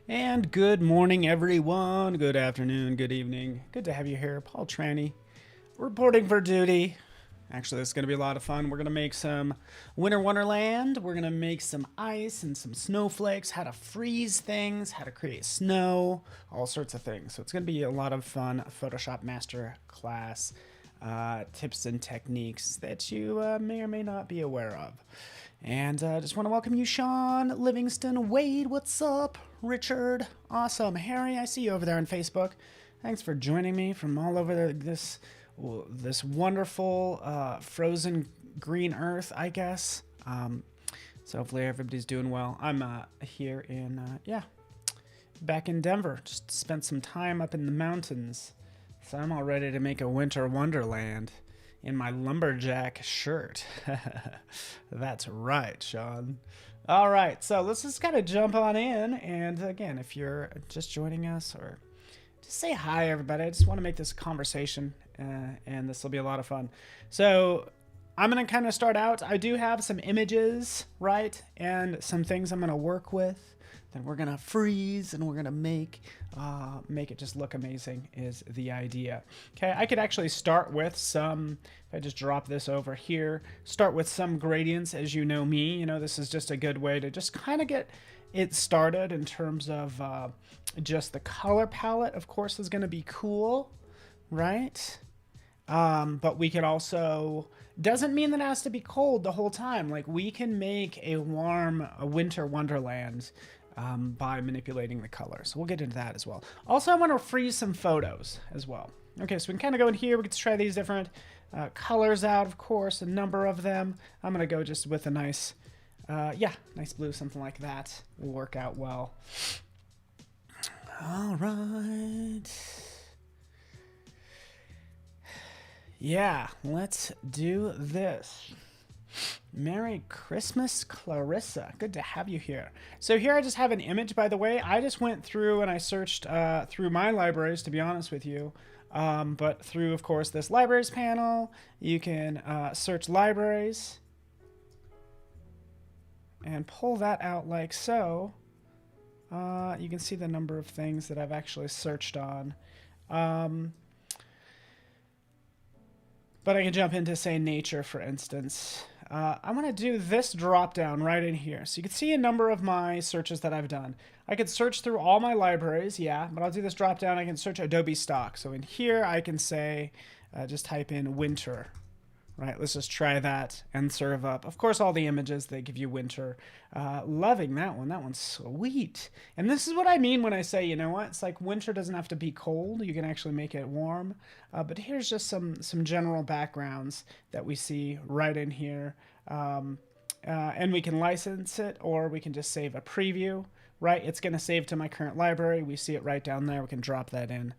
And good morning, everyone. Good afternoon, good evening. Good to have you here. Paul Tranny, reporting for duty. Actually, this is going to be a lot of fun. We're going to make some Winter Wonderland. We're going to make some ice and some snowflakes, how to freeze things, how to create snow, all sorts of things. So it's going to be a lot of fun Photoshop Master Class tips and techniques that you may or may not be aware of. And just want to welcome you, Sean, Livingston, Wade, what's up? Richard, awesome. Harry, I see you over there on Facebook. Thanks for joining me from all over this wonderful frozen green earth, I guess. So hopefully everybody's doing well. I'm here in, back in Denver. Just spent some time up in the mountains. So I'm all ready to make a winter wonderland in my lumberjack shirt. That's right, Sean. All right, so let's just kind of jump on in. And again, if you're just joining us, or just say hi, everybody. I just want to make this a conversation, and this will be a lot of fun. So I'm going to kind of start out. I do have some images, right, and some things I'm going to work with. Then we're going to freeze, and we're going to make it just look amazing is the idea. Okay, I could actually start with some, if I just drop this over here, start with some gradients. As you know me, this is just a good way to just kind of get it started in terms of just the color palette, of course, is going to be cool, right? But we could also, doesn't mean that it has to be cold the whole time. Like, we can make a warm winter wonderland by manipulating the color. So we'll get into that as well. Also, I want to freeze some photos as well. Okay, so we can kind of go in here. We can try these different colors out, of course, a number of them. I'm going to go just with a nice, nice blue, something like that will work out well. All right. Yeah, let's do this. Merry Christmas, Clarissa. Good to have you here. So here I just have an image, by the way. I just went through and I searched through my libraries, to be honest with you. But through, of course, this libraries panel, you can search libraries and pull that out like so. You can see the number of things that I've actually searched on. But I can jump into, say, nature, for instance. I'm going to do this drop down right in here. So you can see a number of my searches that I've done. I could search through all my libraries, yeah, but I'll do this drop down. I can search Adobe stock. So in here, I can say, just type in winter. Right, let's just try that and serve up. Of course, all the images, they give you winter. Loving that one. That one's sweet. And this is what I mean when I say, you know what? It's like winter doesn't have to be cold. You can actually make it warm. But here's just some general backgrounds that we see right in here. And we can license it, or we can just save a preview. Right, it's going to save to my current library. We see it right down there. We can drop that in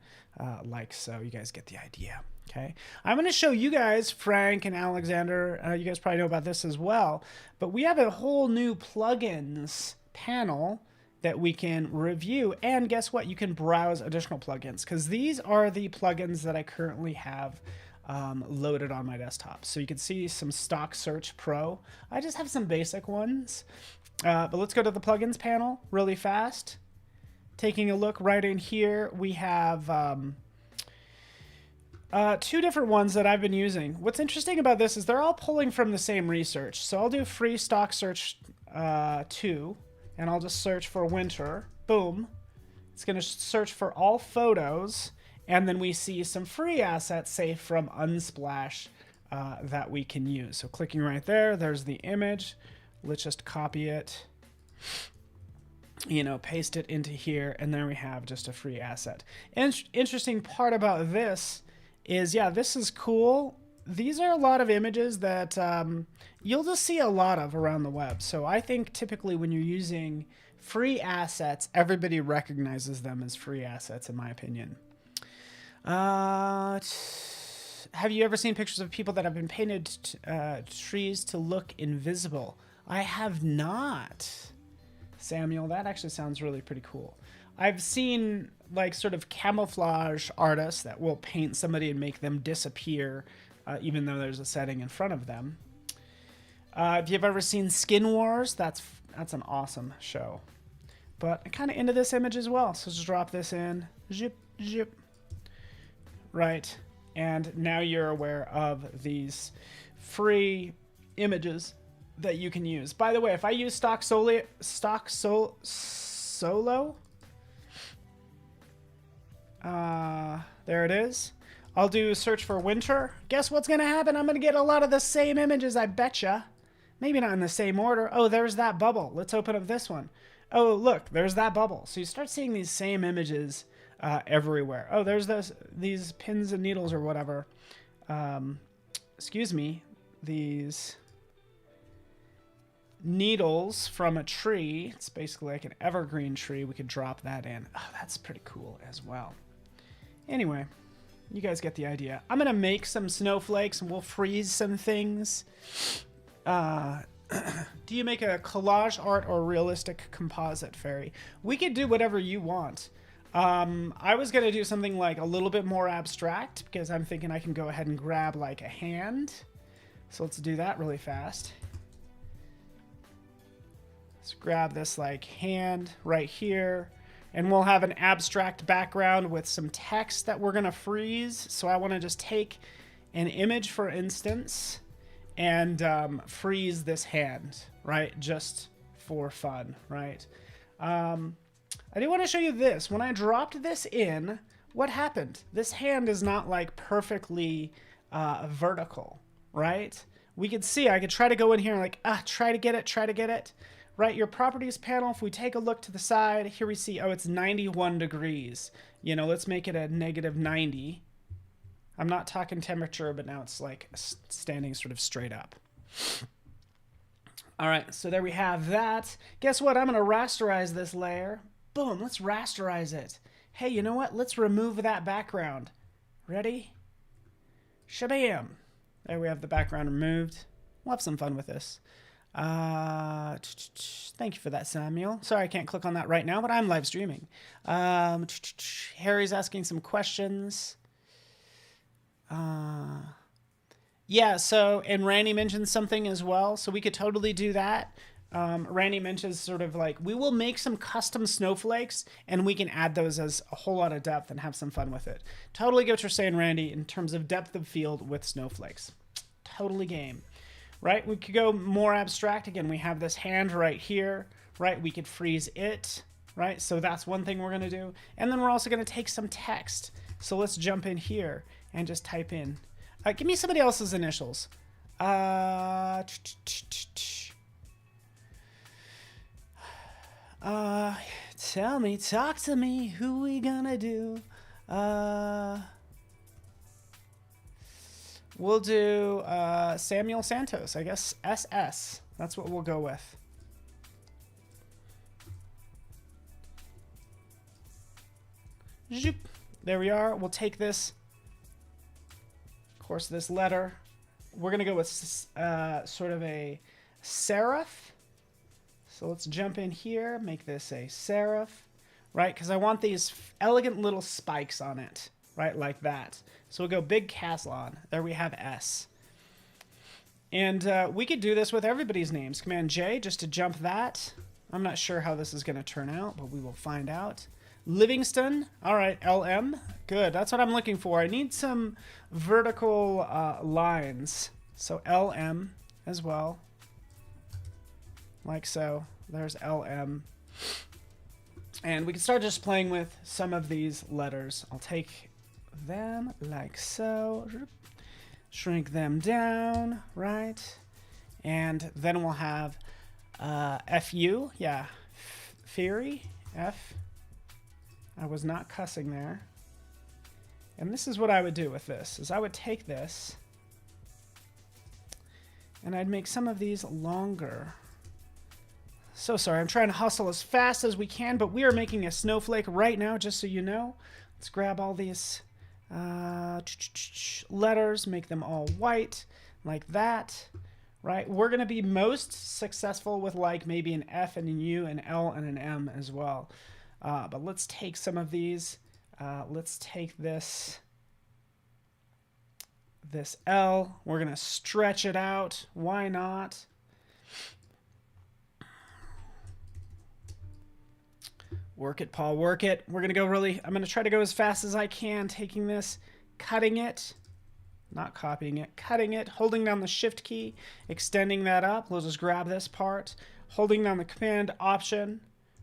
like so. You guys get the idea. Okay, I'm going to show you guys, Frank and Alexander, you guys probably know about this as well, but we have a whole new plugins panel that we can review, and guess what? You can browse additional plugins, because these are the plugins that I currently have loaded on my desktop. So you can see some Stock Search Pro. I just have some basic ones, but let's go to the plugins panel really fast. Taking a look right in here, we have two different ones that I've been using. What's interesting about this is they're all pulling from the same research. So I'll do free stock search 2, and I'll just search for winter. Boom. It's going to search for all photos, and then we see some free assets, say from Unsplash, that we can use. So clicking right there, there's the image. Let's just copy it, paste it into here, and there we have just a free asset. Interesting part about this is, yeah, this is cool. These are a lot of images that you'll just see a lot of around the web. So I think typically when you're using free assets, everybody recognizes them as free assets, in my opinion. Have you ever seen pictures of people that have been painted trees to look invisible? I have not. Samuel, that actually sounds really pretty cool. I've seen like sort of camouflage artists that will paint somebody and make them disappear even though there's a setting in front of them. If you've ever seen Skin Wars, that's an awesome show. but I'm kind of into this image as well. So just drop this in, zip, zip, right? And now you're aware of these free images that you can use. By the way, if I use Solo, there it is. I'll do search for winter. Guess what's gonna happen? I'm gonna get a lot of the same images, I betcha. Maybe not in the same order. Oh, there's that bubble. Let's open up this one. Oh, look, there's that bubble. So you start seeing these same images everywhere. Oh, there's these pins and needles or whatever. Excuse me. These needles from a tree. It's basically like an evergreen tree. We could drop that in. Oh, that's pretty cool as well. Anyway, you guys get the idea. I'm going to make some snowflakes and we'll freeze some things. Do you make a collage art or realistic composite, Fairy? We could do whatever you want. I was going to do something like a little bit more abstract because I'm thinking I can go ahead and grab like a hand. So let's do that really fast. Let's grab this like hand right here. And we'll have an abstract background with some text that we're going to freeze. So I want to just take an image, for instance, and freeze this hand, right? Just for fun, right? I do want to show you this. When I dropped this in, what happened? This hand is not like perfectly vertical, right? We could see, I could try to go in here and like, try to get it. Right, your properties panel, if we take a look to the side, here we see, oh, it's 91 degrees. You know, let's make it a -90. I'm not talking temperature, but now it's like standing sort of straight up. All right, so there we have that. Guess what? I'm going to rasterize this layer. Boom, let's rasterize it. Hey, you know what? Let's remove that background. Ready? Shabam. There we have the background removed. We'll have some fun with this. Thank you for that, Samuel. Sorry I can't click on that right now, but I'm live streaming. Harry's asking some questions. Yeah, so, and Randy mentioned something as well, so we could totally do that. Randy mentions sort of like, we will make some custom snowflakes, and we can add those as a whole lot of depth and have some fun with it. Totally get what you're saying, Randy, in terms of depth of field with snowflakes. Totally game. Right, we could go more abstract. Again, we have this hand right here, right? We could freeze it, right? So that's one thing we're going to do. And then we're also going to take some text. So let's jump in here and just type in. Give me somebody else's initials. Tell me, talk to me, who we gonna do? We'll do Samuel Santos, I guess SS. That's what we'll go with. Zoop. There we are. We'll take this, of course, this letter. We're going to go with sort of a serif. So let's jump in here, make this a serif, right? Because I want these elegant little spikes on it, right? Like that. So we'll go big Caslon. There we have S. And we could do this with everybody's names. Command J just to jump that. I'm not sure how this is going to turn out, but we will find out. Livingston. All right, LM. Good. That's what I'm looking for. I need some vertical lines. So LM as well. Like so. There's LM. And we can start just playing with some of these letters. I'll take them like so. Shrink them down, right? And then we'll have FU. Yeah. Fury. F. I was not cussing there. And this is what I would do with this, is I would take this and I'd make some of these longer. So sorry, I'm trying to hustle as fast as we can, but we are making a snowflake right now, just so you know. Let's grab all these letters, make them all white, like that, right? We're going to be most successful with like maybe an F and an U, an L and an M as well. But let's take some of these. Let's take this L. We're going to stretch it out. Why not? Work it, Paul, work it. We're going to go really, I'm going to try to go as fast as I can, taking this, cutting it, not copying it, cutting it, holding down the shift key, extending that up. We'll just grab this part, holding down the command option,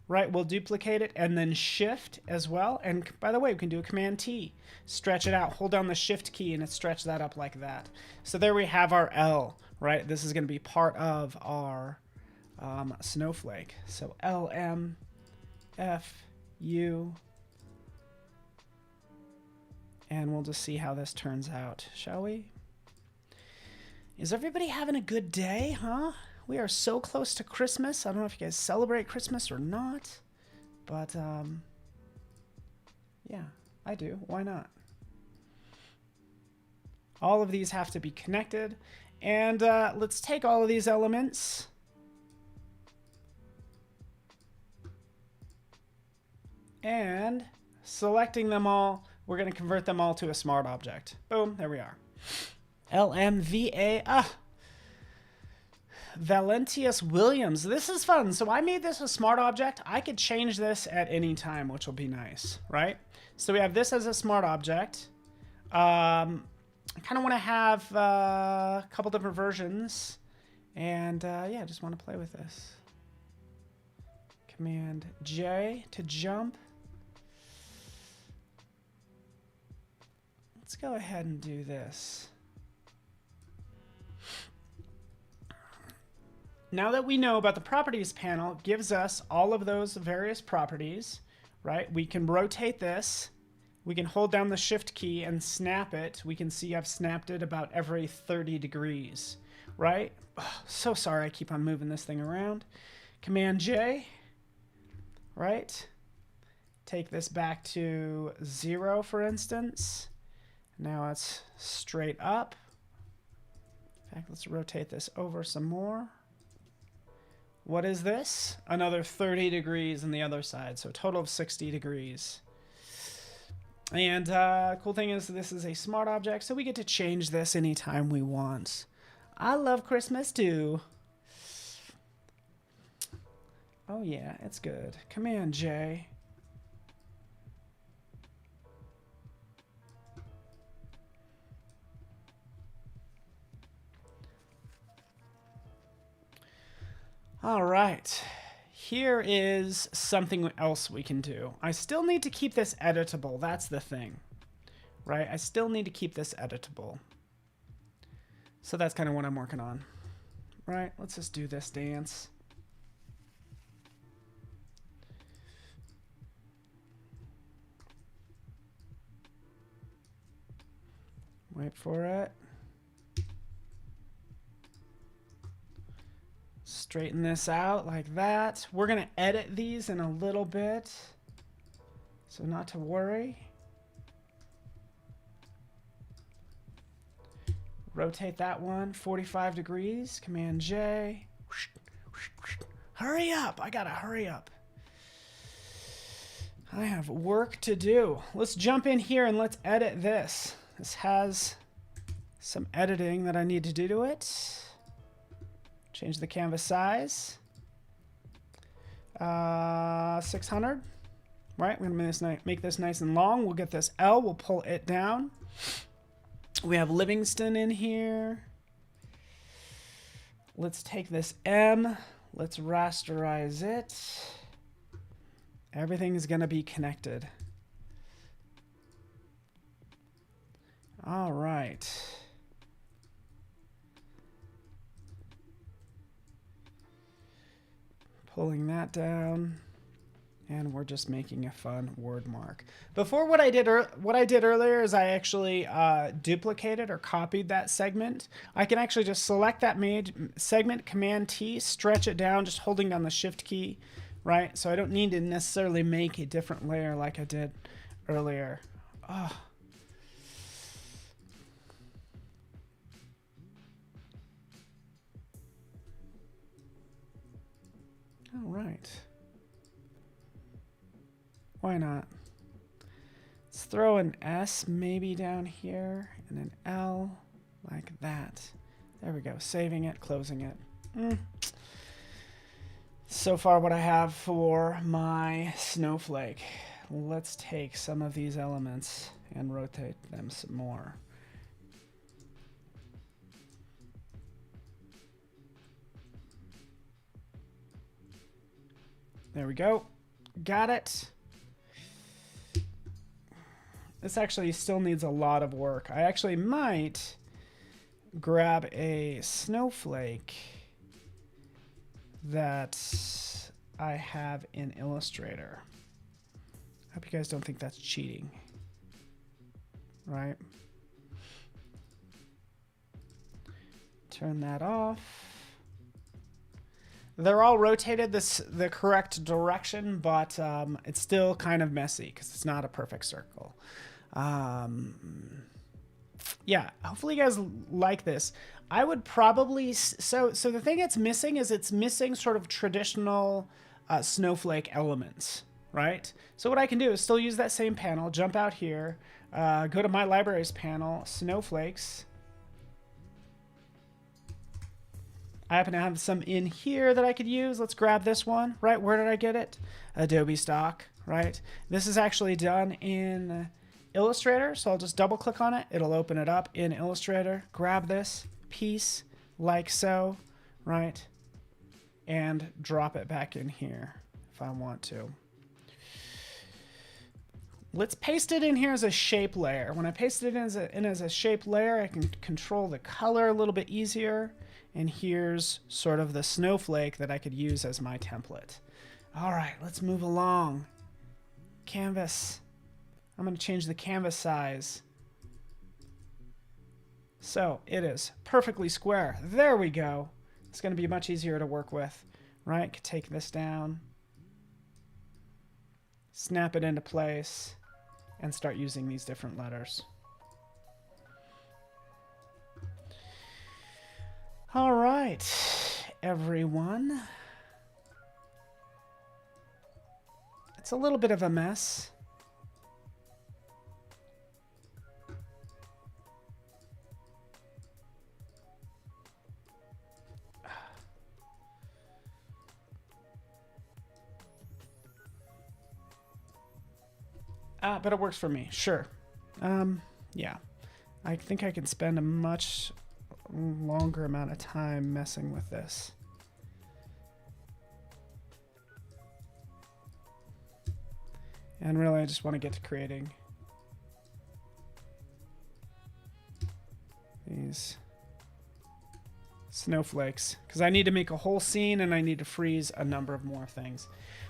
right? We'll duplicate it and then shift as well. And by the way, we can do a command T, stretch it out, hold down the shift key and it stretch that up like that. So there we have our L, right? This is going to be part of our snowflake. So L, M, F, U, and we'll just see how this turns out, shall we? Is everybody having a good day, huh? We are so close to Christmas. I don't know if you guys celebrate Christmas or not, but yeah, I do. Why not? All of these have to be connected, and let's take all of these elements. And selecting them all, we're going to convert them all to a smart object. Boom, there we are. LMVA, Valentius Williams. This is fun. So I made this a smart object. I could change this at any time, which will be nice, right? So we have this as a smart object. I kind of want to have a couple different versions. And yeah, I just want to play with this. Command J to jump. Let's go ahead and do this. Now that we know about the properties panel, it gives us all of those various properties, right? We can rotate this. We can hold down the shift key and snap it. We can see I've snapped it about every 30 degrees, right? Oh, so sorry I keep on moving this thing around. Command J, right? Take this back to 0, for instance. Now it's straight up. In fact, let's rotate this over some more. What is this? Another 30 degrees on the other side, so a total of 60 degrees. And cool thing is this is a smart object, so we get to change this anytime we want. I love Christmas too. Oh yeah, it's good. Command J. All right, here is something else we can do. I still need to keep this editable. That's the thing, right? I still need to keep this editable. So that's kind of what I'm working on, right? Let's just do this dance. Wait for it. Straighten this out like that. We're going to edit these in a little bit, so not to worry. Rotate that one 45 degrees. Command J. Hurry up. I got to hurry up. I have work to do. Let's jump in here and let's edit this. This has some editing that I need to do to it. Change the canvas size. 600. Right, we're gonna make this nice and long. We'll get this L, we'll pull it down. We have Livingston in here. Let's take this M, let's rasterize it. Everything's gonna be connected. All right. Pulling that down, and we're just making a fun word mark. Before, what I did earlier is I actually duplicated or copied that segment. I can actually just select that segment, Command T, stretch it down, just holding down the Shift key, right? So I don't need to necessarily make a different layer like I did earlier. Oh. All right. Why not? Let's throw an S maybe down here and an L like that. There we go. Saving it, closing it. so far what I have for my snowflake. Let's take some of these elements and rotate them some more. There we go. Got it. This actually still needs a lot of work. I actually might grab a snowflake that I have in Illustrator. I hope you guys don't think that's cheating, right? Turn that off. They're all rotated the correct direction, but it's still kind of messy because it's not a perfect circle. Yeah, hopefully you guys like this. I would probably, so the thing it's missing is it's missing sort of traditional snowflake elements, right? So what I can do is still use that same panel, jump out here, go to my libraries panel, snowflakes. I happen to have some in here that I could use. Let's grab this one, right? Where did I get it? Adobe Stock, right? This is actually done in Illustrator, so I'll just double click on it. It'll open it up in Illustrator. Grab this piece like so, right? And drop it back in here if I want to. Let's paste it in here as a shape layer. When I paste it in as a shape layer, I can control the color a little bit easier. And here's sort of the snowflake that I could use as my template. All right, let's move along. Canvas. I'm going to change the canvas size. So it is perfectly square. There we go. It's going to be much easier to work with, right? Could take this down, snap it into place, and start using these different letters. All right, everyone. It's a little bit of a mess. But it works for me, sure. Yeah, I think I can spend a much longer amount of time messing with this. And really, I just want to get to creating these snowflakes because I need to make a whole scene and I need to freeze a number of more things.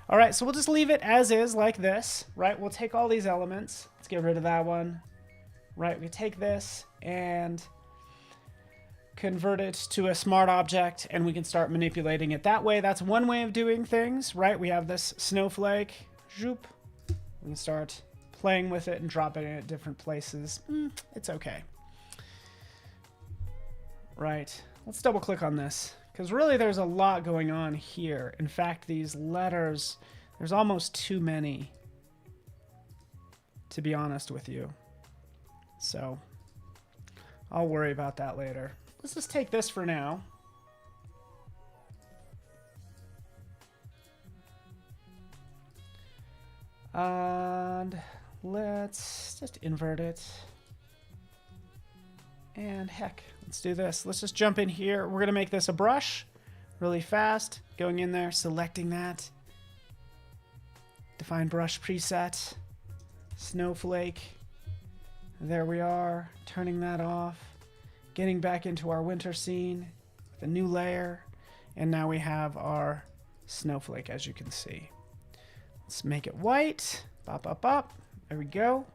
All right, so we'll just leave it as is like this, right? We'll take all these elements. Let's get rid of that one, right? We take this and convert it to a smart object and we can start manipulating it that way. That's one way of doing things, right? We have this snowflake. Zoop. We can start playing with it and dropping it at different places. It's okay. Right. Let's double click on this because really there's a lot going on here. In fact, these letters, there's almost too many, to be honest with you. So I'll worry about that later. Let's just take this for now. And let's just invert it. And heck, let's do this. Let's just jump in here. We're going to make this a brush really fast. Going in there, selecting that. Define brush preset. Snowflake. There we are. Turning that off. Getting back into our winter scene with a new layer. And now we have our snowflake, as you can see. Let's make it white. Bop, bop, bop. There we go.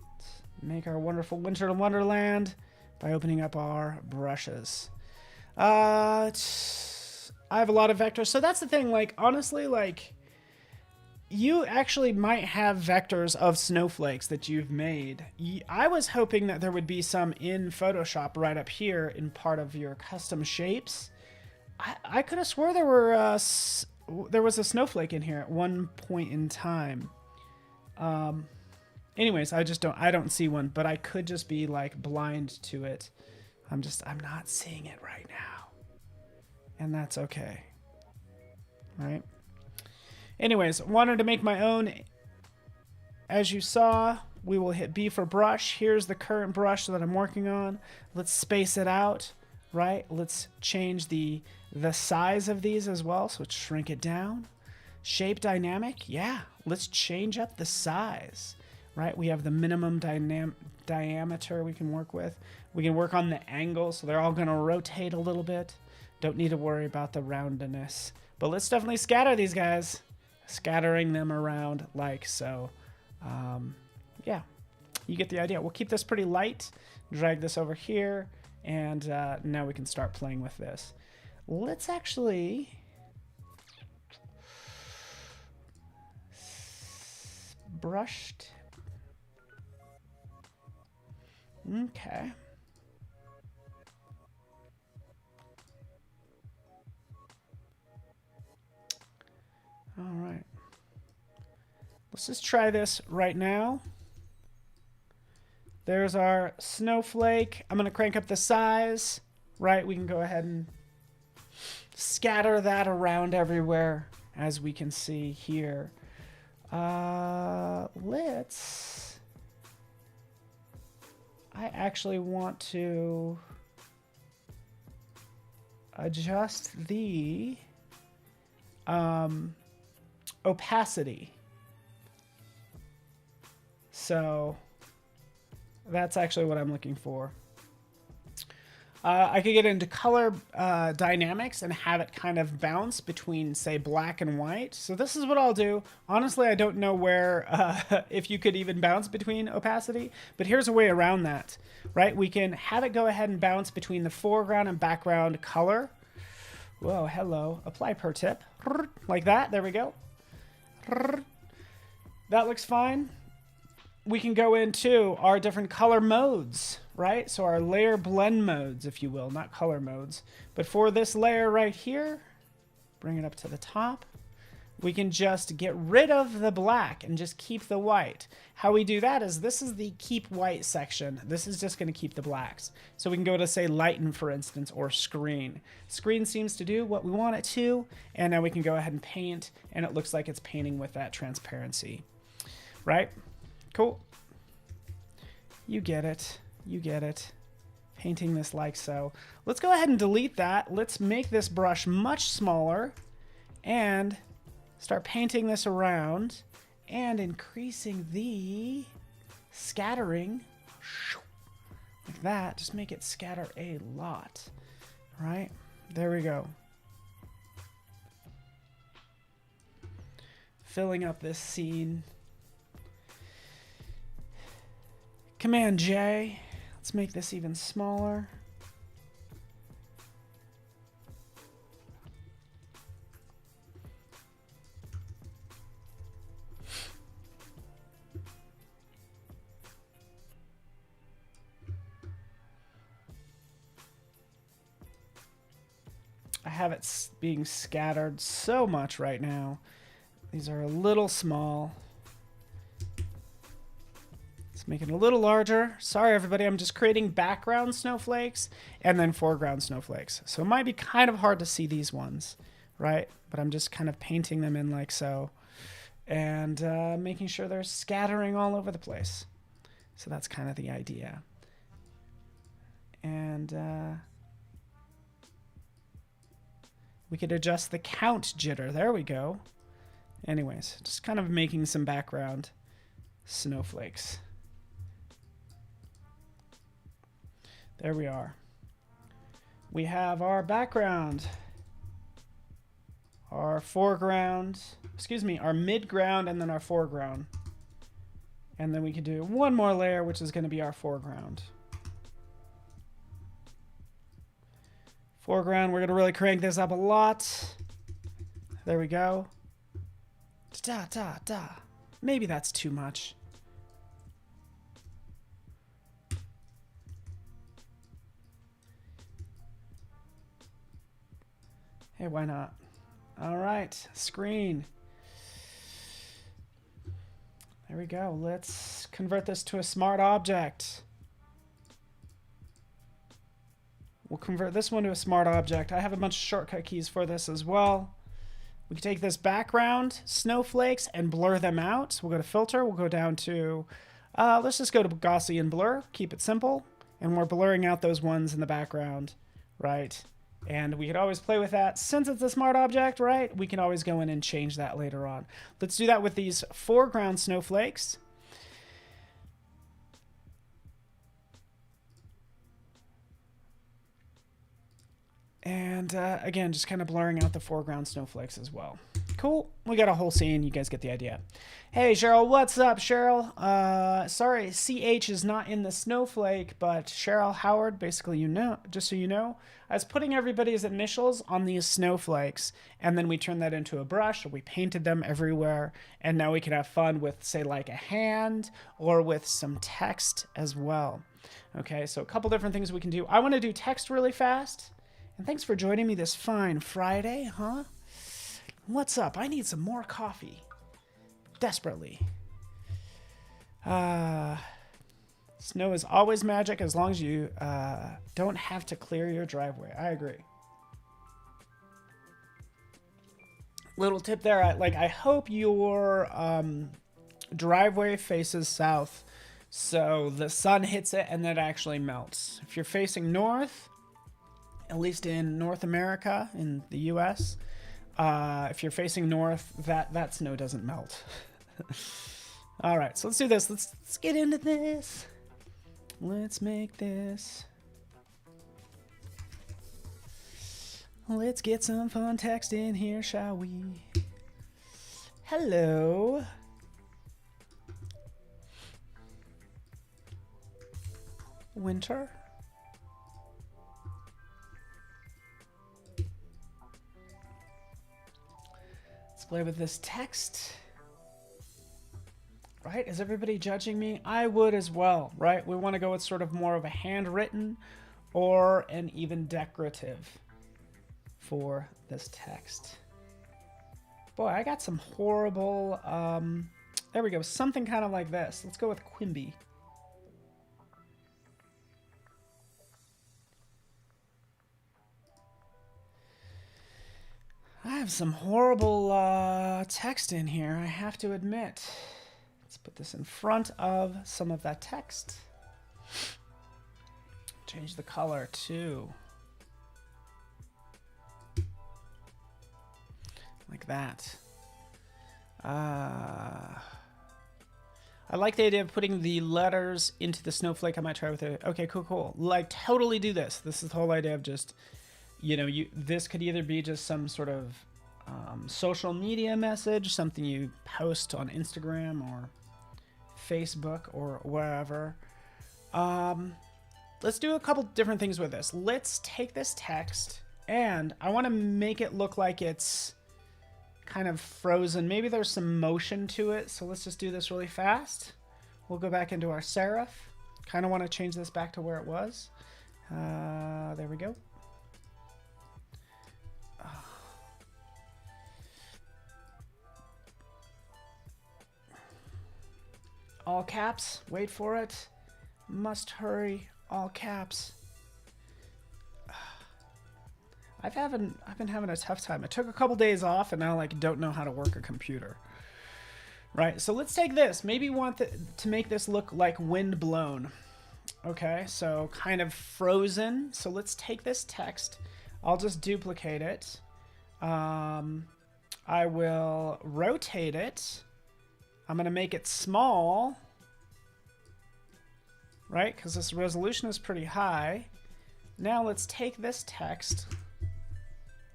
Let's make our wonderful winter wonderland by opening up our brushes. I have a lot of vectors. So that's the thing. Like, honestly, like, you actually might have vectors of snowflakes that you've made. I was hoping that there would be some in Photoshop right up here in part of your custom shapes. I could have swore there was a snowflake in here at one point in time. Anyways, I don't see one, but I could just be like blind to it. I'm not seeing it right now. And that's okay. right? Anyways, wanted to make my own. As you saw, we will hit B for brush. Here's the current brush that I'm working on. Let's space it out, right? Let's change the size of these as well. So let's shrink it down. Shape dynamic, yeah. Let's change up the size, right? We have the minimum diameter we can work with. We can work on the angle, so they're all gonna rotate a little bit. Don't need to worry about the roundness. But let's definitely scatter these guys. Scattering them around like so. Yeah, you get the idea. We'll keep this pretty light, drag this over here, and now we can start playing with this. Let's actually brushed. Okay. All right. Let's just try this right now. There's our snowflake. I'm going to crank up the size, right? We can go ahead and scatter that around everywhere, as we can see here. Let's... I actually want to adjust the opacity. So that's actually what I'm looking for. I could get into color dynamics and have it kind of bounce between, say, black and white. So this is what I'll do. Honestly, I don't know where, if you could even bounce between opacity, but here's a way around that, right? We can have it go ahead and bounce between the foreground and background color. Whoa, hello. Apply per tip. Like that. There we go. That looks fine. We can go into our different color modes, right? So our layer blend modes, if you will, not color modes. But for this layer right here, bring it up to the top. We can just get rid of the black and just keep the white. How we do that is this is the keep white section. This is just going to keep the blacks. So we can go to, say, lighten, for instance, or screen. Screen seems to do what we want it to. And now we can go ahead and paint, and it looks like it's painting with that transparency, right? Cool. You get it. You get it. Painting this like so. Let's go ahead and delete that. Let's make this brush much smaller and start painting this around and increasing the scattering. Like that. Just make it scatter a lot. Right? There we go. Filling up this scene. Command J. Let's make this even smaller. I have it being scattered so much right now. These are a little small. Let's make it a little larger. Sorry, everybody. I'm just creating background snowflakes and then foreground snowflakes. So it might be kind of hard to see these ones, right? But I'm just kind of painting them in like so and making sure they're scattering all over the place. So that's kind of the idea. And we could adjust the count jitter. There we go. Anyways, just kind of making some background snowflakes. There we are. We have our background, our foreground, excuse me, our midground, and then our foreground. And then we can do one more layer, which is going to be our foreground. Foreground, we're going to really crank this up a lot. There we go. Da, da, da. Maybe that's too much. Hey, why not? All right, screen. There we go. Let's convert this to a smart object. We'll convert this one to a smart object. I have a bunch of shortcut keys for this as well. We can take this background snowflakes and blur them out. We'll go to filter. We'll go down to, let's just go to Gaussian blur. Keep it simple. And we're blurring out those ones in the background, right? And we could always play with that. Since it's a smart object, right? We can always go in and change that later on. Let's do that with these foreground snowflakes. And again, just kind of blurring out the foreground snowflakes as well. Cool. We got a whole scene. You guys get the idea. Hey, Cheryl. What's up, Cheryl? Sorry, CH is not in the snowflake, but Cheryl Howard, basically, you know, just so you know, I was putting everybody's initials on these snowflakes, and then we turned that into a brush, or we painted them everywhere, and now we can have fun with, say, like a hand, or with some text as well. Okay, so a couple different things we can do. I want to do text really fast. And thanks for joining me this fine Friday, huh? What's up? I need some more coffee. Desperately. Snow is always magic as long as you don't have to clear your driveway. I agree. Little tip there. I hope your driveway faces south so the sun hits it and then it actually melts. If you're facing north, at least in North America, in the US, if you're facing north, that snow doesn't melt. All right, so let's do this. Let's get into this. Let's make this. Let's get some fun text in here, shall we? Hello. Winter. Play with this text. Right? Is everybody judging me? I would as well, right? We want to go with sort of more of a handwritten or an even decorative for this text. Boy, I got some horrible, there we go. Something kind of like this. Let's go with Quimby. I have some horrible text in here, I have to admit. Let's put this in front of some of that text. Change the color too. Like that. I like the idea of putting the letters into the snowflake. I might try with it. Okay, cool. Like, totally do this. This is the whole idea of just... You know, this could either be just some sort of social media message, something you post on Instagram or Facebook or wherever. Let's do a couple different things with this. Let's take this text, and I want to make it look like it's kind of frozen. Maybe there's some motion to it, so let's just do this really fast. We'll go back into our serif. Kind of want to change this back to where it was. There we go. All caps, wait for it. Must hurry, all caps. I've been having a tough time. I took a couple days off and now don't know how to work a computer. Right, so let's take this. Maybe we want to make this look like wind blown. Okay, so kind of frozen. So let's take this text. I'll just duplicate it. I will rotate it. I'm going to make it small, right? Because this resolution is pretty high. Now let's take this text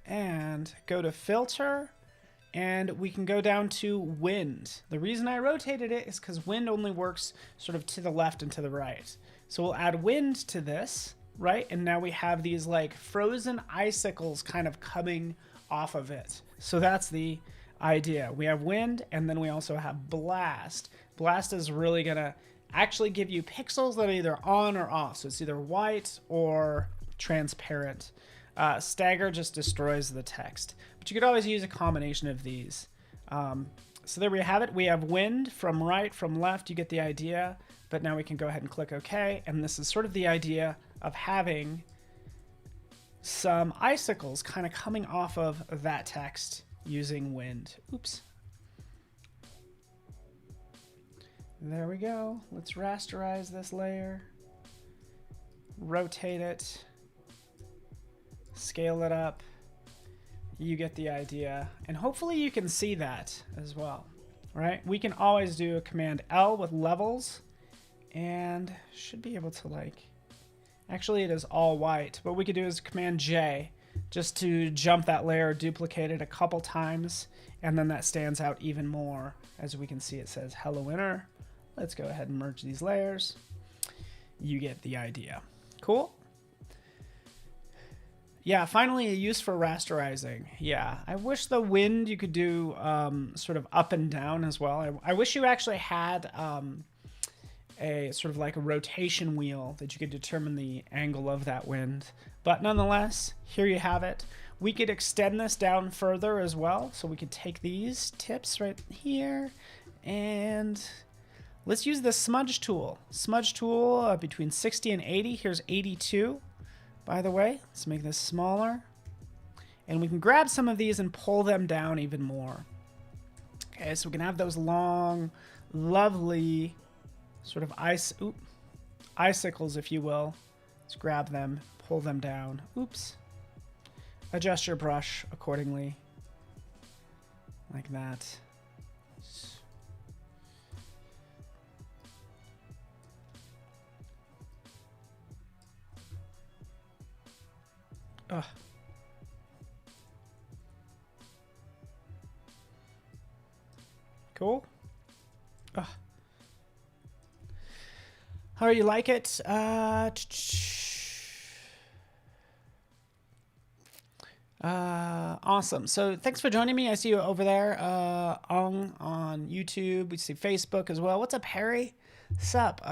and go to filter, and we can go down to wind. The reason I rotated it is because wind only works sort of to the left and to the right. So we'll add wind to this, right? And now we have these like frozen icicles kind of coming off of it. So that's the idea. We have wind, and then we also have blast. Blast is really gonna actually give you pixels that are either on or off. So it's either white or transparent. Stagger just destroys the text, but you could always use a combination of these. So there we have it. We have wind from right, from left. You get the idea. But now we can go ahead and click OK. And this is sort of the idea of having some icicles kind of coming off of that text. using wind. Oops. There we go. Let's rasterize this layer. Rotate it. Scale it up. You get the idea. And hopefully you can see that as well, right? We can always do a Command L with levels and should be able to like, actually it is all white. What we could do is Command J just to jump that layer, duplicate it a couple times, and then that stands out even more. As we can see, it says Hello Inner. Let's go ahead and merge these layers. You get the idea. Cool. Yeah, finally a use for rasterizing. Yeah, I wish the wind you could do sort of up and down as well. I wish you actually had a sort of like a rotation wheel that you could determine the angle of that wind. But nonetheless, here you have it. We could extend this down further as well. So we could take these tips right here and let's use the smudge tool. Smudge tool between 60 and 80. Here's 82, by the way. Let's make this smaller. And we can grab some of these and pull them down even more. Okay, so we can have those long, lovely sort of icicles, if you will. Let's grab them, pull them down. Oops. Adjust your brush accordingly. Like that. Ugh. Cool. Ugh. How do you like it? Awesome. So thanks for joining me. I see you over there on YouTube. We see Facebook as well. What's up, Harry? Sup?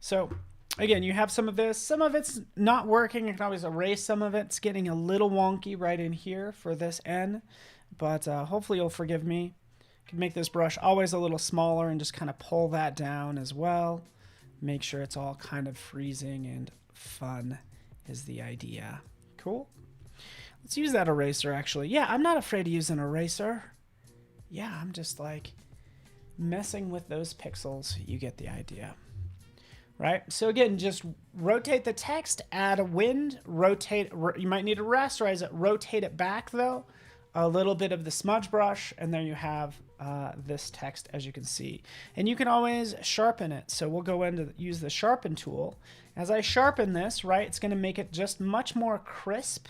So again, you have some of this. Some of it's not working. You can always erase some of it. It's getting a little wonky right in here for this N, but hopefully you'll forgive me. You can make this brush always a little smaller and just kind of pull that down as well. Make sure it's all kind of freezing and fun is the idea. Cool. Let's use that eraser actually. Yeah, I'm not afraid to use an eraser. Yeah, I'm just like messing with those pixels. You get the idea. Right? So again, just rotate the text, add a wind, rotate, you might need to rasterize it, rotate it back though, a little bit of the smudge brush, and there you have this text as you can see. And you can always sharpen it. So we'll go in to use the sharpen tool. As I sharpen this, right, it's gonna make it just much more crisp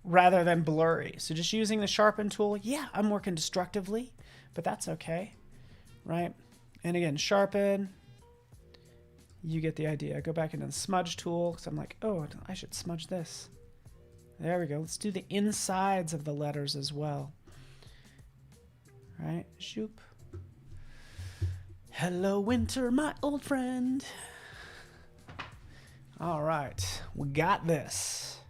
rather than blurry. So just using the sharpen tool, yeah, I'm working destructively, but that's okay, right? And again, sharpen. You get the idea. Go back into the smudge tool because I'm like, oh, I should smudge this. There we go. Let's do the insides of the letters as well. Right? Shoop. Hello, winter, my old friend. All right. We got this.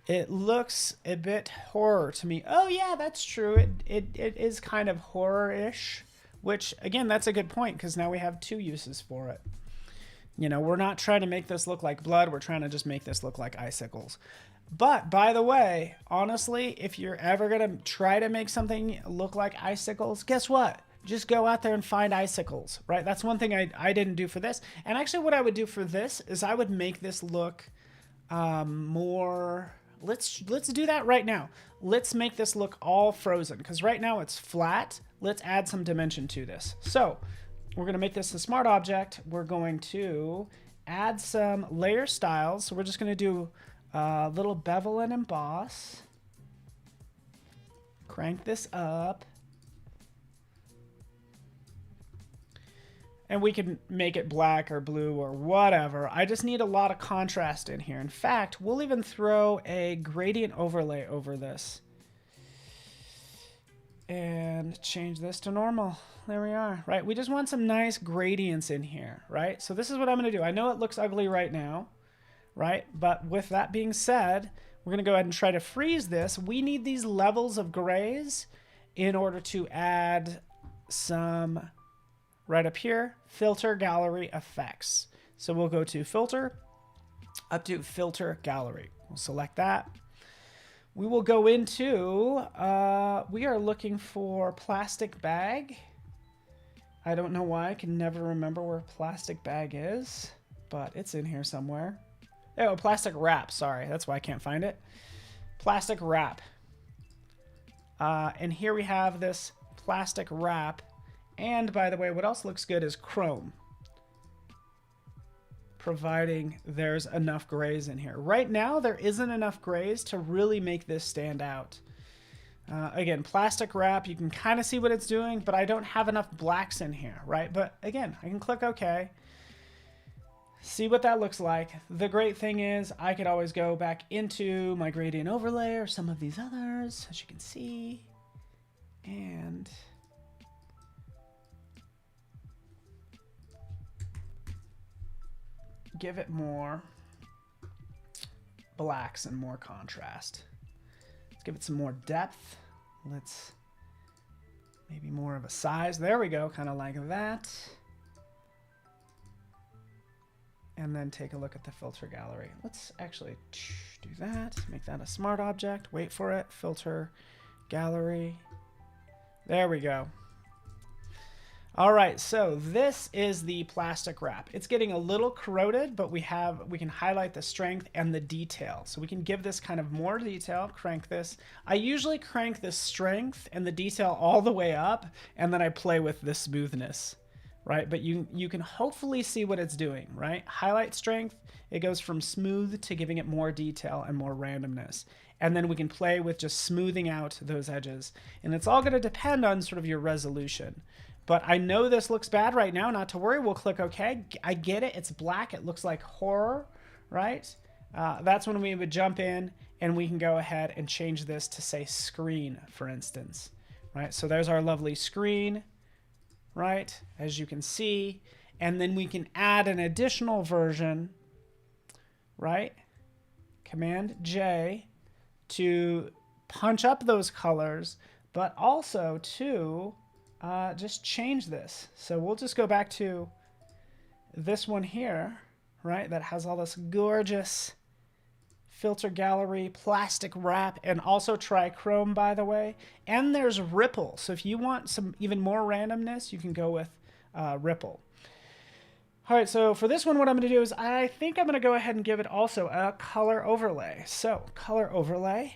It looks a bit horror to me. Oh, yeah, that's true. It is kind of horror-ish. Which, again, that's a good point because now we have two uses for it. You know, we're not trying to make this look like blood. We're trying to just make this look like icicles. But, by the way, honestly, if you're ever going to try to make something look like icicles, guess what? Just go out there and find icicles, right? That's one thing I didn't do for this. And actually what I would do for this is I would make this look more... Let's do that right now. Let's make this look all frozen because right now it's flat. Let's add some dimension to this. So we're going to make this a smart object. We're going to add some layer styles. So we're just going to do a little bevel and emboss. Crank this up. And we can make it black or blue or whatever. I just need a lot of contrast in here. In fact, we'll even throw a gradient overlay over this. And change this to normal. There we are, right? We just want some nice gradients in here, right? So this is what I'm gonna do. I know it looks ugly right now, right? But with that being said, we're gonna go ahead and try to freeze this. We need these levels of grays in order to add some... right up here, filter gallery effects. So we'll go to filter, up to filter gallery. We'll select that. we will go into, we are looking for plastic bag. I don't know why. I can never remember where plastic bag is, but it's in here somewhere. Oh, plastic wrap. Sorry, that's why I can't find it. Plastic wrap. And here we have this plastic wrap. And by the way, what else looks good is chrome. Providing there's enough grays in here. Right now, there isn't enough grays to really make this stand out. Again, plastic wrap, you can kind of see what it's doing, but I don't have enough blacks in here, right? But again, I can click OK. See what that looks like. The great thing is I could always go back into my gradient overlay or some of these others, as you can see, and give it more blacks and more contrast. Let's give it some more depth. Let's maybe more of a size. There we go, kind of like that. And then take a look at the filter gallery. Let's actually do that. Make that a smart object. Wait for it. Filter gallery. There we go. All right, so this is the plastic wrap. It's getting a little corroded, but we can highlight the strength and the detail. So we can give this kind of more detail, crank this. I usually crank the strength and the detail all the way up, and then I play with the smoothness, right? But you can hopefully see what it's doing, right? Highlight strength, it goes from smooth to giving it more detail and more randomness. And then we can play with just smoothing out those edges. And it's all gonna depend on sort of your resolution. But I know this looks bad right now, not to worry, we'll click OK. I get it, it's black, it looks like horror, right? That's when we would jump in and we can go ahead and change this to say screen, for instance, right? So there's our lovely screen, right? As you can see, and then we can add an additional version, right? Command J to punch up those colors, but also to just change this. So we'll just go back to this one here, right? That has all this gorgeous filter gallery, plastic wrap, and also trichrome, by the way. And there's ripple. So if you want some even more randomness, you can go with ripple. All right, so for this one, what I'm going to do is I think I'm going to go ahead and give it also a color overlay. So color overlay,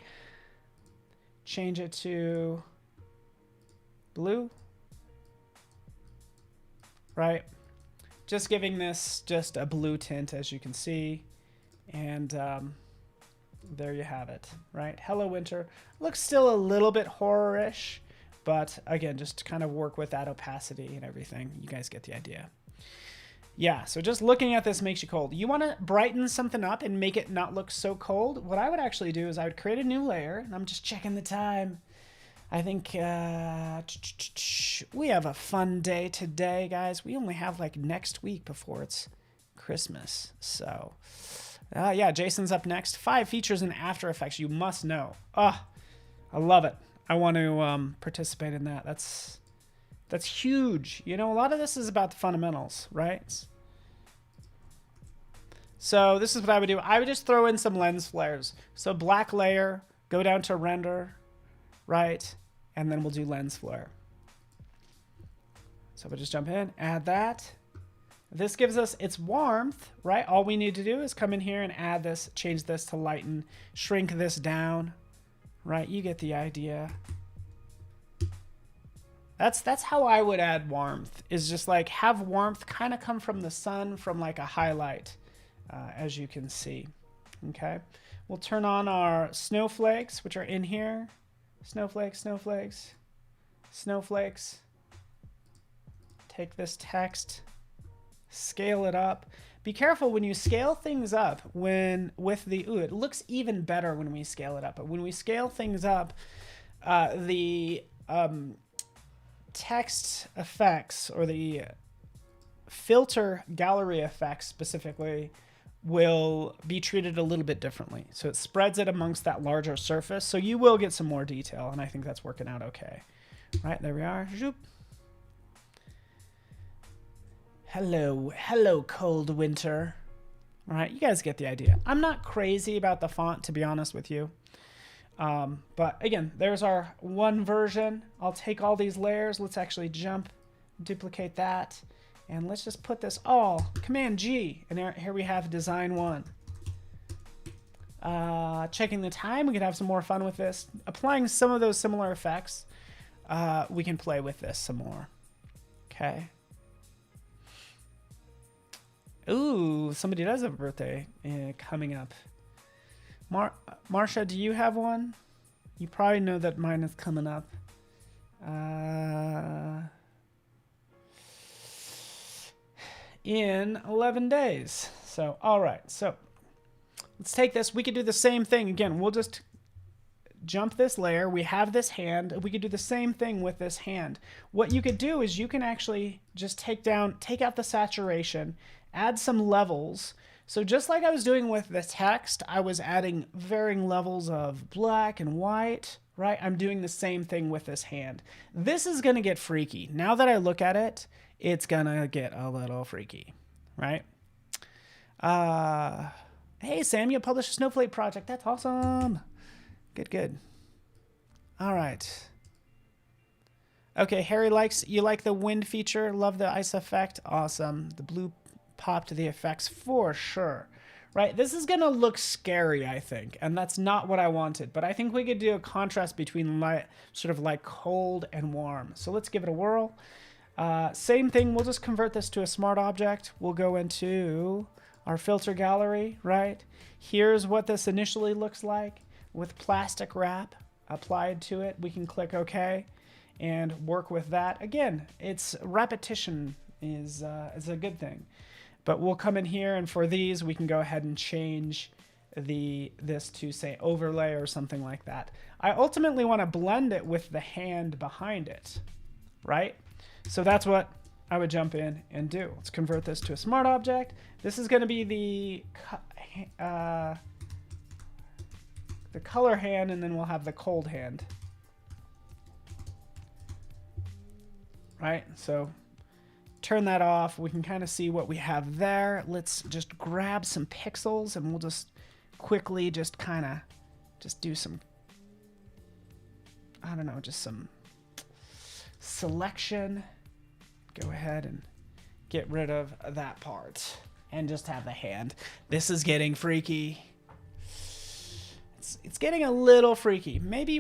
change it to blue. Right, just giving this just a blue tint, as you can see, and there you have it, right? Hello Winter looks still a little bit horror-ish, but again, just to kind of work with that opacity and everything. You guys get the idea. Yeah, so just looking at this makes you cold. You want to brighten something up and make it not look so cold. What I would actually do is I would create a new layer, and I'm just checking the time. I think we have a fun day today, guys. We only have like next week before it's Christmas. So, yeah, Jason's up next. 5 features in After Effects you must know. I love it. I want to participate in that. That's huge. You know, a lot of this is about the fundamentals, right? So this is what I would do. I would just throw in some lens flares. So black layer, go down to render, right? And then we'll do lens flare. So we'll just jump in, add that. This gives us its warmth, right? All we need to do is come in here and add this, change this to lighten, shrink this down, right? You get the idea. That's how I would add warmth, is just like have warmth kind of come from the sun, from like a highlight, as you can see, okay? We'll turn on our snowflakes, which are in here. Snowflakes, snowflakes, snowflakes. Take this text, scale it up. Be careful when you scale things up with the, it looks even better when we scale it up. But when we scale things up, the text effects, or the filter gallery effects specifically, will be treated a little bit differently. So it spreads it amongst that larger surface. So you will get some more detail, and I think that's working out okay. Right, there we are. Zoop. Hello, cold winter. All right, you guys get the idea. I'm not crazy about the font, to be honest with you. But again, there's our one version. I'll take all these layers. Let's actually jump, duplicate that. And let's just put this all, Command G. And here we have design one. Checking the time, we can have some more fun with this. Applying some of those similar effects, we can play with this some more. Okay. Ooh, somebody does have a birthday coming up. Marsha, do you have one? You probably know that mine is coming up. In 11 days. So, all right. So, let's take this. We could do the same thing. Again, we'll just jump this layer. We have this hand. We could do the same thing with this hand. What you could do is you can actually just take out the saturation, add some levels. So just like I was doing with the text, I was adding varying levels of black and white, right? I'm doing the same thing with this hand. This is going to get freaky. Now that I look at it, it's going to get a little freaky, right? Hey, Sam, you published a snowflake project. That's awesome. Good, good. All right. Okay, Harry you like the wind feature. Love the ice effect. Awesome. The blue pop to the effects for sure. Right, this is gonna look scary, I think, and that's not what I wanted, but I think we could do a contrast between sort of like cold and warm. So let's give it a whirl. Same thing, we'll just convert this to a smart object. We'll go into our filter gallery, right? Here's what this initially looks like with plastic wrap applied to it. We can click OK and work with that. Again, it's repetition is a good thing. But we'll come in here, and for these, we can go ahead and change this to, say, overlay or something like that. I ultimately want to blend it with the hand behind it, right? So that's what I would jump in and do. Let's convert this to a smart object. This is going to be the color hand, and then we'll have the cold hand. Right? So turn that off. We can kind of see what we have there. Let's just grab some pixels, and we'll just quickly just kind of do some, I don't know, just some selection. Go ahead and get rid of that part and just have the hand. This is getting freaky. It's getting a little freaky. Maybe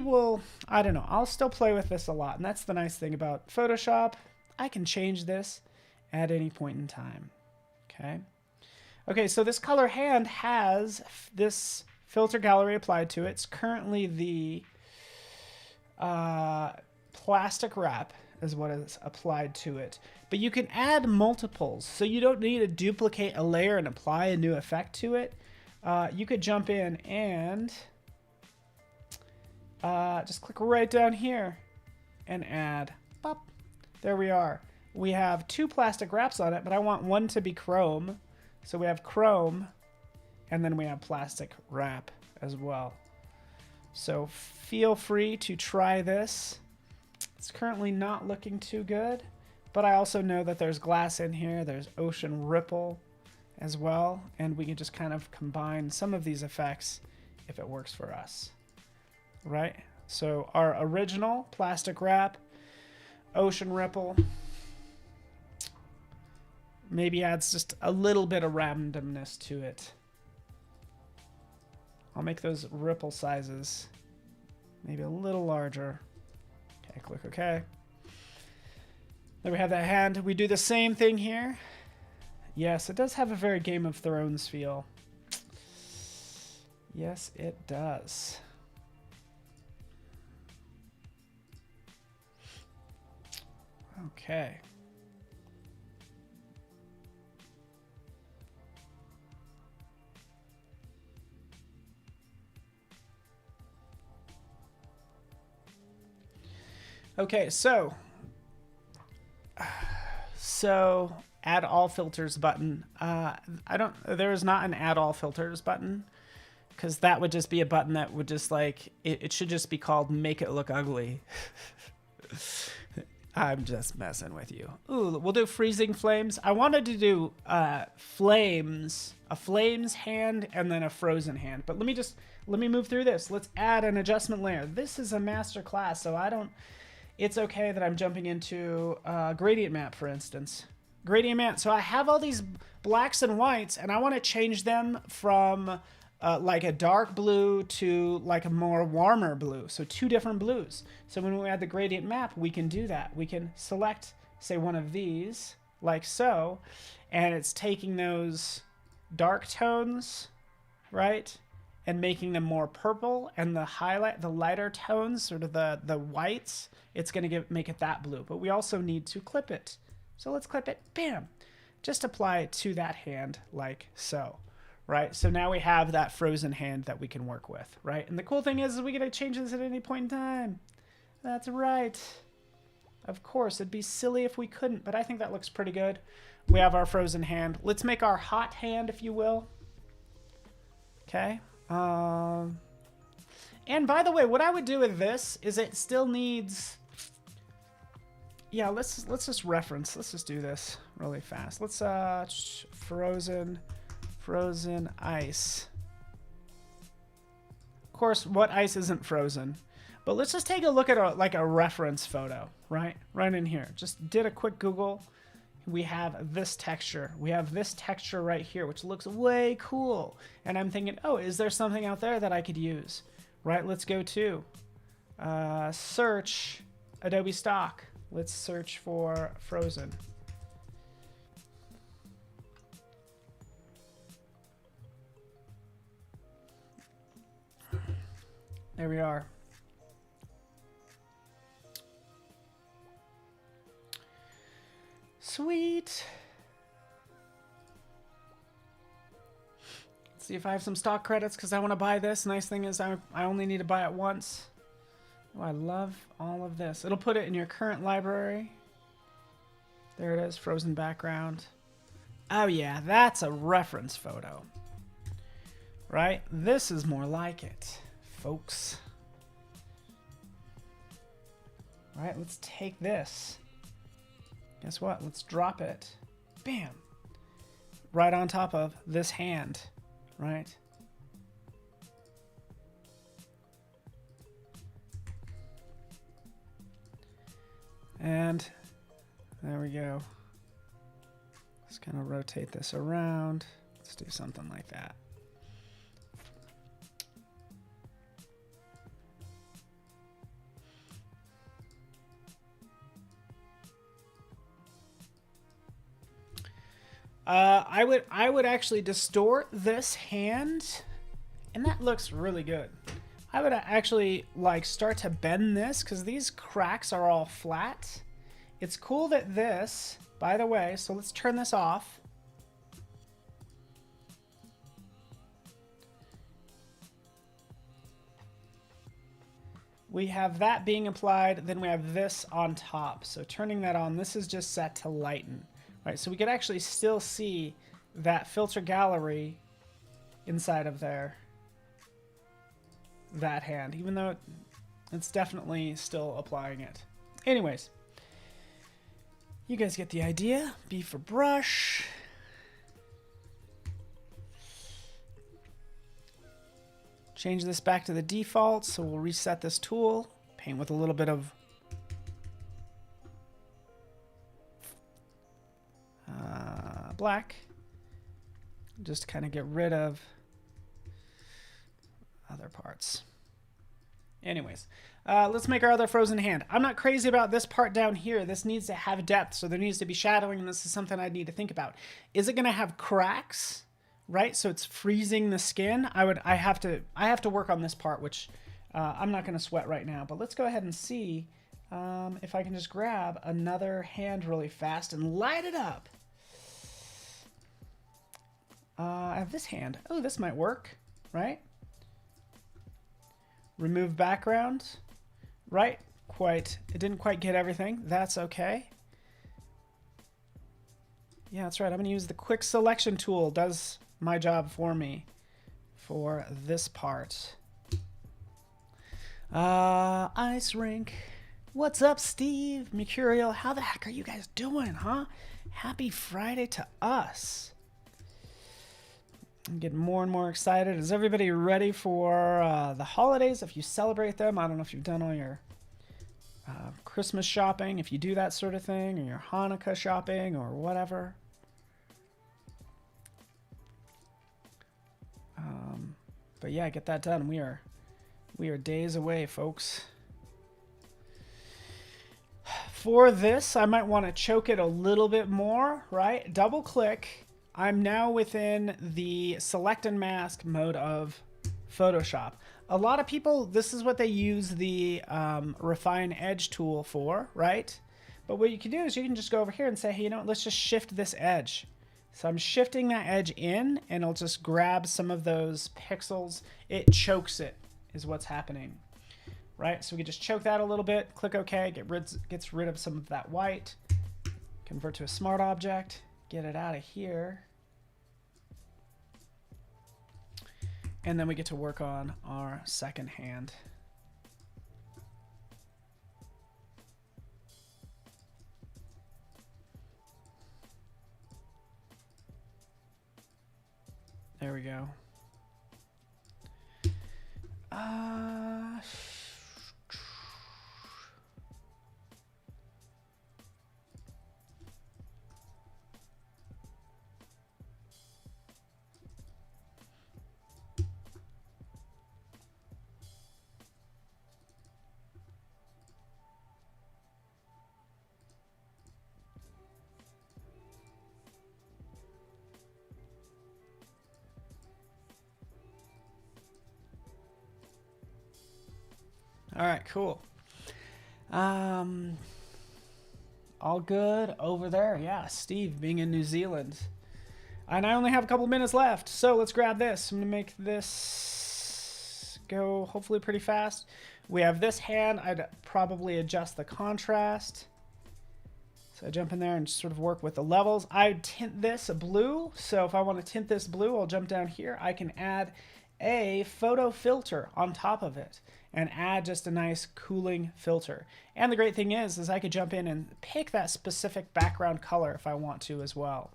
I don't know. I'll still play with this a lot. And that's the nice thing about Photoshop. I can change this at any point in time. Okay. Okay, so this color hand has this filter gallery applied to it. It's currently the plastic wrap is what is applied to it. But you can add multiples, so you don't need to duplicate a layer and apply a new effect to it. You could jump in and just click right down here and add. Pop. There we are. We have two plastic wraps on it, but I want one to be chrome. So we have chrome, and then we have plastic wrap as well. So feel free to try this. It's currently not looking too good, but I also know that there's glass in here. There's ocean ripple as well, and we can just kind of combine some of these effects if it works for us, right? So our original plastic wrap, ocean ripple, maybe adds just a little bit of randomness to it. I'll make those ripple sizes maybe a little larger. Okay, click OK. There we have that hand. We do the same thing here. Yes, it does have a very Game of Thrones feel. Yes, it does. Okay. Okay, so add all filters button. There is not an add all filters button, because that would just be a button that would just like, it should just be called make it look ugly. I'm just messing with you. Ooh, we'll do freezing flames. I wanted to do flames, a flames hand and then a frozen hand. But let me move through this. Let's add an adjustment layer. This is a master class, so it's okay that I'm jumping into gradient map, for instance. Gradient map. So I have all these blacks and whites, and I want to change them from like a dark blue to like a more warmer blue. So 2 different blues. So when we add the gradient map, we can do that. We can select, say, one of these, like so, and it's taking those dark tones, right, and making them more purple, and the lighter tones, sort of the whites, it's going to make it that blue. But we also need to clip it. So let's clip it. Bam. Just apply it to that hand like so. Right, so now we have that frozen hand that we can work with, right? And the cool thing is we get to change this at any point in time. That's right. Of course, it'd be silly if we couldn't, but I think that looks pretty good. We have our frozen hand. Let's make our hot hand, if you will. Okay. And by the way, what I would do with this is it still needs... Yeah, let's just reference. Let's just do this really fast. Let's frozen ice. Of course, what ice isn't frozen? But let's just take a look at a reference photo, right? Right in here. Just did a quick Google. We have this texture. We have this texture right here, which looks way cool. And I'm thinking, oh, is there something out there that I could use? Right, let's go to search Adobe Stock. Let's search for frozen. There we are. Sweet. Let's see if I have some stock credits because I want to buy this. Nice thing is I only need to buy it once. Oh, I love all of this. It'll put it in your current library. There it is, frozen background. Oh yeah, that's a reference photo. Right? This is more like it, folks. All right, let's take this. Guess what? Let's drop it. Bam. Right on top of this hand, right? And there we go. Let's kind of rotate this around. Let's do something like that. I would actually distort this hand, and that looks really good. I would actually like start to bend this because these cracks are all flat. It's cool that this, by the way, so let's turn this off. We have that being applied, then we have this on top. So turning that on, this is just set to lighten. Right, so we could actually still see that filter gallery inside of there. That hand, even though it's definitely still applying it. Anyways, you guys get the idea. B for brush. Change this back to the default, so we'll reset this tool. Paint with a little bit of black. Just to kind of get rid of other parts. Anyways, let's make our other frozen hand. I'm not crazy about this part down here. This needs to have depth, so there needs to be shadowing, and this is something I need to think about. Is it going to have cracks? Right, so it's freezing the skin. I have to work on this part, which I'm not going to sweat right now. But let's go ahead and see if I can just grab another hand really fast and light it up. I have this hand. Oh, this might work, right? Remove background, right? It didn't quite get everything. That's okay. Yeah, that's right. I'm going to use the quick selection tool. Does my job for me for this part. Ice rink. What's up, Steve? Mercurial, how the heck are you guys doing, huh? Happy Friday to us. I'm getting more and more excited. Is everybody ready for the holidays? If you celebrate them, I don't know if you've done all your Christmas shopping, if you do that sort of thing, or your Hanukkah shopping, or whatever. But yeah, get that done. We are days away, folks. For this, I might want to choke it a little bit more, right? Double click. I'm now within the select and mask mode of Photoshop. A lot of people, this is what they use the refine edge tool for, right? But what you can do is you can just go over here and say, hey, you know what, let's just shift this edge. So I'm shifting that edge in, and it'll just grab some of those pixels. It chokes it, is what's happening, right? So we can just choke that a little bit, click OK, gets rid of some of that white, convert to a smart object, get it out of here. And then we get to work on our second hand. There we go. All right, cool. All good over there. Yeah, Steve being in New Zealand. And I only have a couple minutes left, so let's grab this. I'm gonna make this go hopefully pretty fast. We have this hand. I'd probably adjust the contrast. So I jump in there and just sort of work with the levels. I tint this a blue, so if I want to tint this blue, I'll jump down here. I can add a photo filter on top of it and add just a nice cooling filter. And the great thing is I could jump in and pick that specific background color if I want to as well.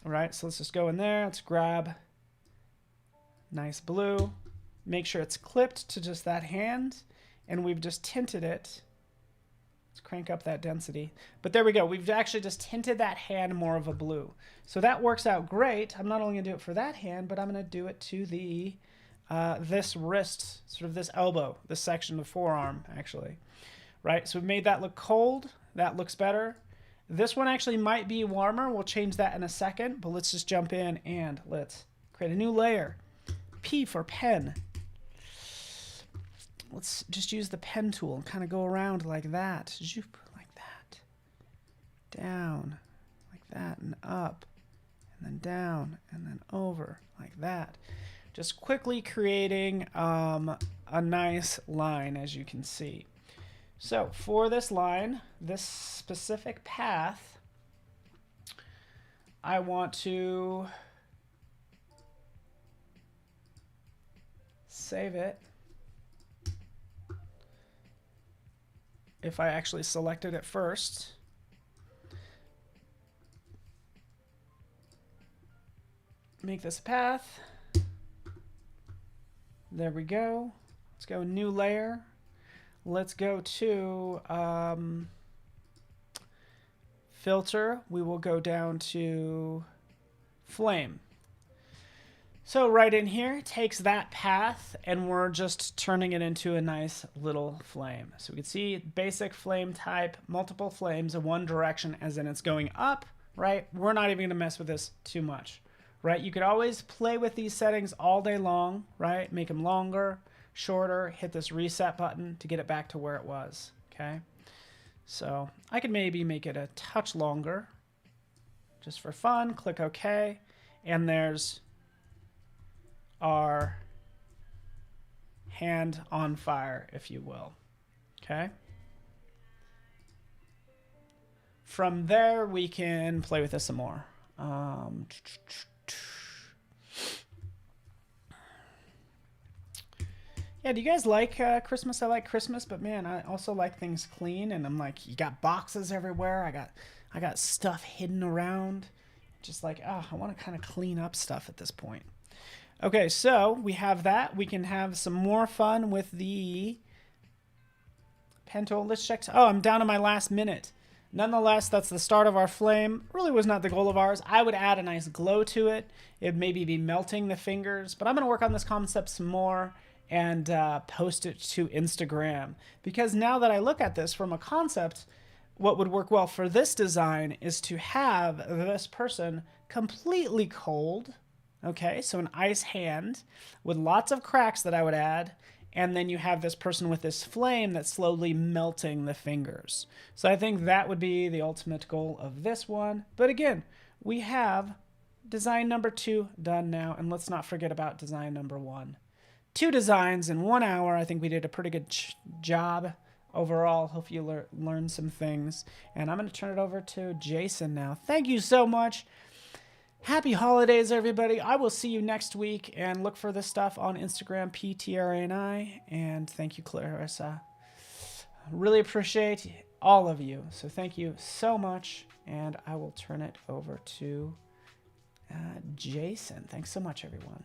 All right, so let's just go in there. Let's grab nice blue. Make sure it's clipped to just that hand, and we've just tinted it. Let's crank up that density. But there we go. We've actually just tinted that hand more of a blue. So that works out great. I'm not only going to do it for that hand, but I'm going to do it to the this wrist, sort of this elbow, this section of forearm, actually. Right? So we've made that look cold. That looks better. This one actually might be warmer. We'll change that in a second, but let's just jump in and let's create a new layer. P for pen. Let's just use the pen tool and kind of go around like that. Zoop, like that. Down, like that, and up, and then down, and then over, like that. Just quickly creating a nice line, as you can see. So for this line, this specific path, I want to save it. If I actually selected it first. Make this a path. There we go. Let's go new layer. Let's go to filter. We will go down to flame. So right in here, takes that path, and we're just turning it into a nice little flame. So we can see basic flame type, multiple flames in one direction, as in it's going up, right? We're not even gonna mess with this too much, right? You could always play with these settings all day long, right? Make them longer, shorter, hit this reset button to get it back to where it was, okay? So I could maybe make it a touch longer, just for fun, click OK, and there's our hand on fire, if you will. Okay. From there, we can play with this some more. Yeah, do you guys like Christmas? I like Christmas, but man, I also like things clean. And I'm like, you got boxes everywhere. I got stuff hidden around. Just like, oh, I want to kind of clean up stuff at this point. Okay, so we have that. We can have some more fun with the pen tool. Let's check. Oh, I'm down to my last minute. Nonetheless, that's the start of our flame. Really was not the goal of ours. I would add a nice glow to it. It maybe be melting the fingers, but I'm going to work on this concept some more and post it to Instagram. Because now that I look at this from a concept, what would work well for this design is to have this person completely cold. Okay, so an ice hand with lots of cracks that I would add, and then you have this person with this flame that's slowly melting the fingers. So I think that would be the ultimate goal of this one. But again, we have design number 2 done now, and let's not forget about design number 1. 2 designs in 1 hour. I think we did a pretty good job overall. Hope you learned some things. And I'm going to turn it over to Jason now. Thank you so much. Happy holidays, everybody. I will see you next week, and look for this stuff on Instagram, PTRANI. And thank you, Clarissa. Really appreciate all of you. So thank you so much, and I will turn it over to Jason. Thanks so much, everyone.